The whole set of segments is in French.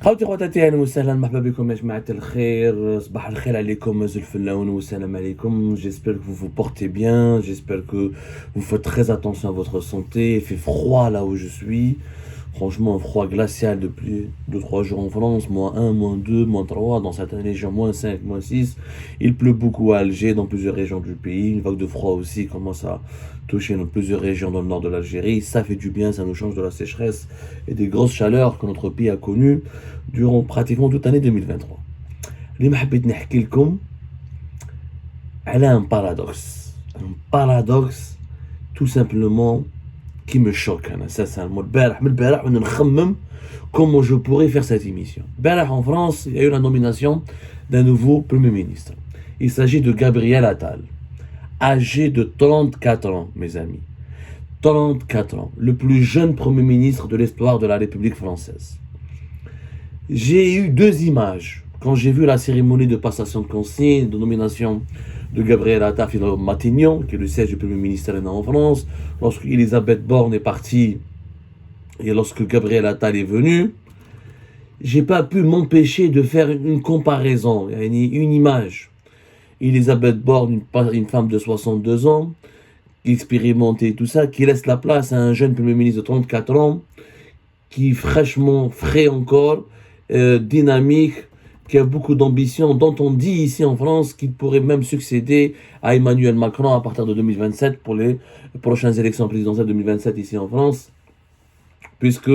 خوتي خواتاتي اهلا وسهلا مرحبا بكم يا جماعة الخير صباح الخير عليكم الفلاون والسلام عليكم. J'espère que vous vous portez bien, j'espère que vous faites très attention à votre santé. Il fait froid là où je suis, franchement un froid glacial depuis 2-3 jours en France, -1, -2, -3, dans certaines régions -5, -6. Il pleut beaucoup à Alger, dans plusieurs régions du pays. Une vague de froid aussi commence à toucher dans plusieurs régions dans le nord de l'Algérie. Ça fait du bien, ça nous change de la sécheresse et des grosses chaleurs que notre pays a connues durant pratiquement toute l'année 2023. اللي حبيت نحكي لكم على un paradoxe tout simplement qui me choque انا sincèrement. من البارح وانا نخمم comment je pourrais faire cette émission. البارح en France, il y a eu la nomination d'un nouveau premier ministre. Il s'agit de Gabriel Attal, âgé de 34 ans, mes amis. 34 ans, le plus jeune premier ministre de l'histoire de la République française. J'ai eu deux images quand j'ai vu la cérémonie de passation de consigne, de nomination de Gabriel Attal à Matignon, qui est le siège du Premier ministre en France, lorsque Elisabeth Borne est partie et lorsque Gabriel Attal est venu. J'ai pas pu m'empêcher de faire une comparaison, une image. Elisabeth Borne, une femme de 62 ans, expérimentée, tout ça, qui laisse la place à un jeune Premier ministre de 34 ans, qui fraîchement, frais encore, dynamique, qui a beaucoup d'ambition, dont on dit ici en France qu'il pourrait même succéder à Emmanuel Macron à partir de 2027 pour les prochaines élections présidentielles 2027 ici en France, puisque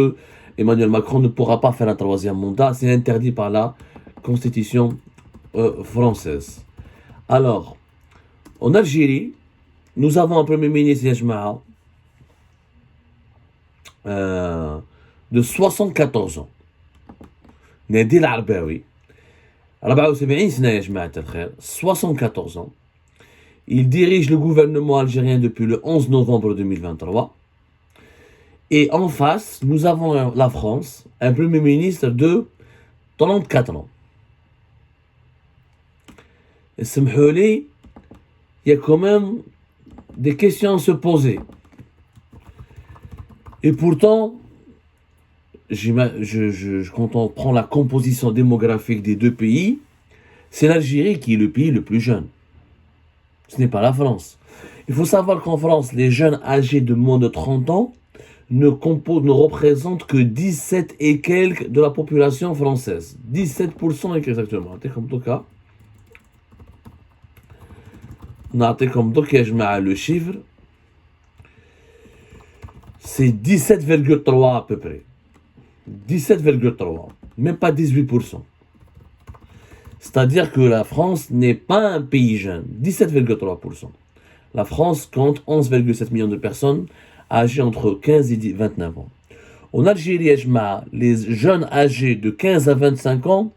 Emmanuel Macron ne pourra pas faire un troisième mandat, c'est interdit par la constitution française. Alors, en Algérie, nous avons un premier ministre Yajma'a de 74 ans. Nadil Arbaoui, 74 ans. Il dirige le gouvernement algérien depuis le 11 novembre 2023. Et en face, nous avons la France, un premier ministre de 34 ans. Et il y a quand même des questions à se poser. Et pourtant, quand on prend la composition démographique des deux pays, c'est l'Algérie qui est le pays le plus jeune. Ce n'est pas la France. Il faut savoir qu'en France, les jeunes âgés de moins de 30 ans ne représentent que 17 et quelques de la population française. 17% exactement. Comme tout cas. Comme donc, le chiffre, c'est 17,3 à peu près. 17,3, même pas 18%. C'est-à-dire que la France n'est pas un pays jeune, 17,3%. La France compte 11,7 millions de personnes âgées entre 15 et 29 ans. En Algérie, les jeunes âgés de 15 à 25 ans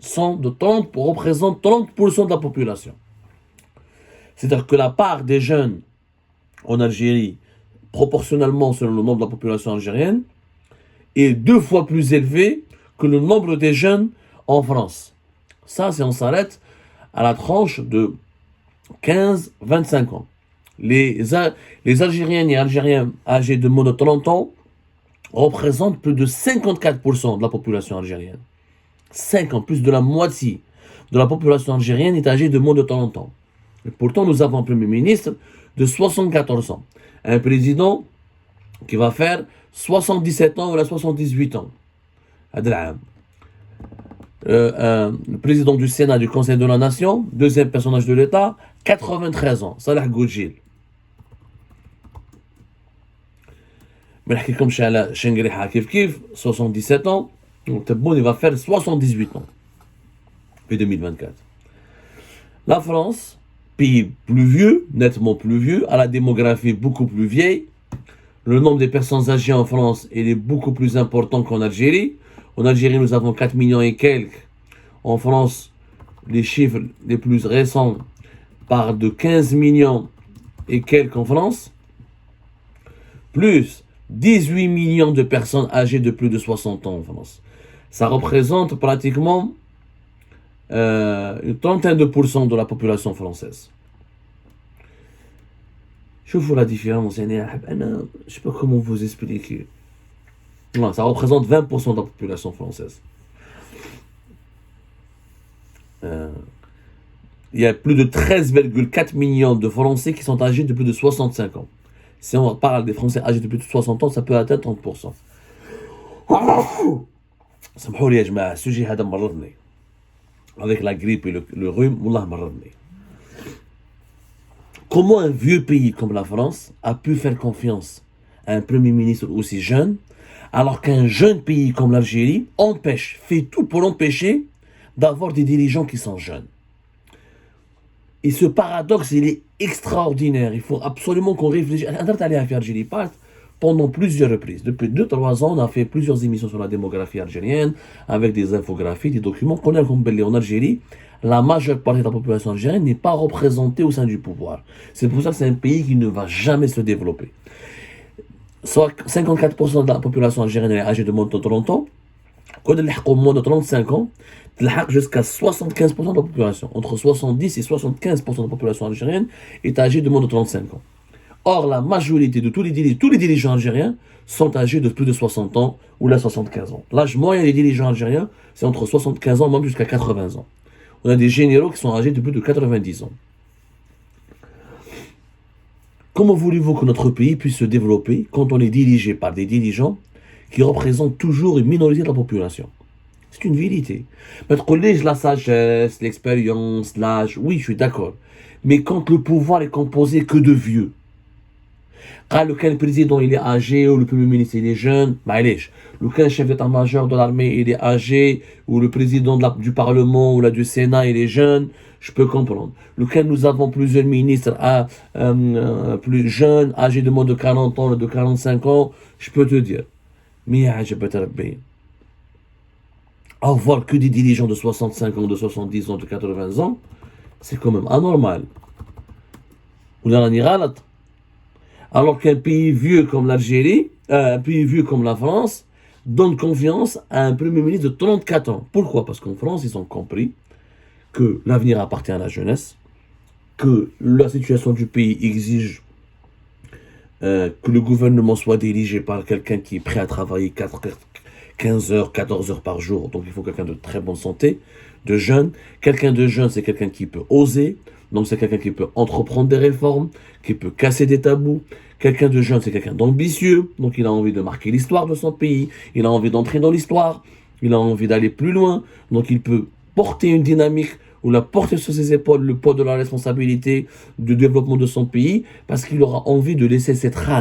représentent 30% de la population. C'est-à-dire que la part des jeunes en Algérie, proportionnellement selon le nombre de la population algérienne, est 2 fois plus élevé que le nombre des jeunes en France. Ça, c'est on s'arrête à la tranche de 15-25 ans. Les Algériennes et Algériens âgés de moins de 30 ans représentent plus de 54% de la population algérienne. 50, plus de la moitié de la population algérienne est âgée de moins de 30 ans. Et pourtant, nous avons un Premier ministre de 74 ans. Un président qui va faire 77 ans ou 78 ans. Le président du Sénat du Conseil de la Nation, deuxième personnage de l'État, 93 ans, Salah Goudjil. Comme Shengriha Kif, 77 ans, Tebboune il va faire 78 ans, puis 2024. La France, pays plus vieux, nettement plus vieux, à la démographie beaucoup plus vieille. Le nombre des personnes âgées en France est beaucoup plus important qu'en Algérie. En Algérie, nous avons 4 millions et quelques. En France, les chiffres les plus récents parlent de 15 millions et quelques en France, plus 18 millions de personnes âgées de plus de 60 ans en France. Ça représente pratiquement une trentaine de pourcents de la population française. شوفوا la différence, je ne sais pas comment vous expliquer. Ça représente 20% de la population française. il y a plus de 13,4 millions de Français qui sont âgés de plus de 65 ans. Si on parle des Français âgés de plus de 60 ans, ça peut atteindre 30%. سامحوا لي يا جماعة السوجي هذا مرضني avec la grippe et le rhume والله مرضني. Comment un vieux pays comme la France a pu faire confiance à un premier ministre aussi jeune alors qu'un jeune pays comme l'Algérie fait tout pour empêcher d'avoir des dirigeants qui sont jeunes. Et ce paradoxe, il est extraordinaire. Il faut absolument qu'on réfléchisse. Pendant plusieurs reprises. Depuis 2-3 ans, on a fait plusieurs émissions sur la démographie algérienne, avec des infographies, des documents. Qu'on a compilés en Algérie, la majeure partie de la population algérienne n'est pas représentée au sein du pouvoir. C'est pour ça que c'est un pays qui ne va jamais se développer. Soit 54% de la population algérienne est âgée de moins de 30 ans. Quand on est moins de 35 ans, jusqu'à 75% de la population. Entre 70 et 75% de la population algérienne est âgée de moins de 35 ans. Or, la majorité de tous les dirigeants algériens sont âgés de plus de 60 ans ou là 75 ans. L'âge moyen des dirigeants algériens, c'est entre 75 ans, même jusqu'à 80 ans. On a des généraux qui sont âgés de plus de 90 ans. Comment voulez-vous que notre pays puisse se développer quand on est dirigé par des dirigeants qui représentent toujours une minorité de la population? C'est une vérité. Mais la sagesse, l'expérience, l'âge, oui, je suis d'accord. Mais quand le pouvoir est composé que de vieux, quand le président il est âgé ou le premier ministre il est jeune, le chef d'état-major de l'armée il est âgé ou le président du parlement ou du Sénat il est jeune, je peux comprendre. Lequel nous avons plusieurs ministres plus jeunes, âgés de moins de 40 ans ou de 45 ans, je peux te dire. Mais avoir que des dirigeants de 65 ans, de 70 ans, de 80 ans, c'est quand même anormal. Alors qu'un pays vieux comme l'Algérie, un pays vieux comme la France, donne confiance à un premier ministre de 34 ans. Pourquoi? Parce qu'en France, ils ont compris que l'avenir appartient à la jeunesse, que la situation du pays exige que le gouvernement soit dirigé par quelqu'un qui est prêt à travailler 15 heures, 14 heures par jour. Donc il faut quelqu'un de très bonne santé, de jeune. Quelqu'un de jeune, c'est quelqu'un qui peut oser. Donc c'est quelqu'un qui peut entreprendre des réformes, qui peut casser des tabous. Quelqu'un de jeune, c'est quelqu'un d'ambitieux. Donc il a envie de marquer l'histoire de son pays. Il a envie d'entrer dans l'histoire. Il a envie d'aller plus loin. Donc il peut porter une dynamique ou la porter sur ses épaules le poids de la responsabilité du développement de son pays parce qu'il aura envie de laisser cette trace.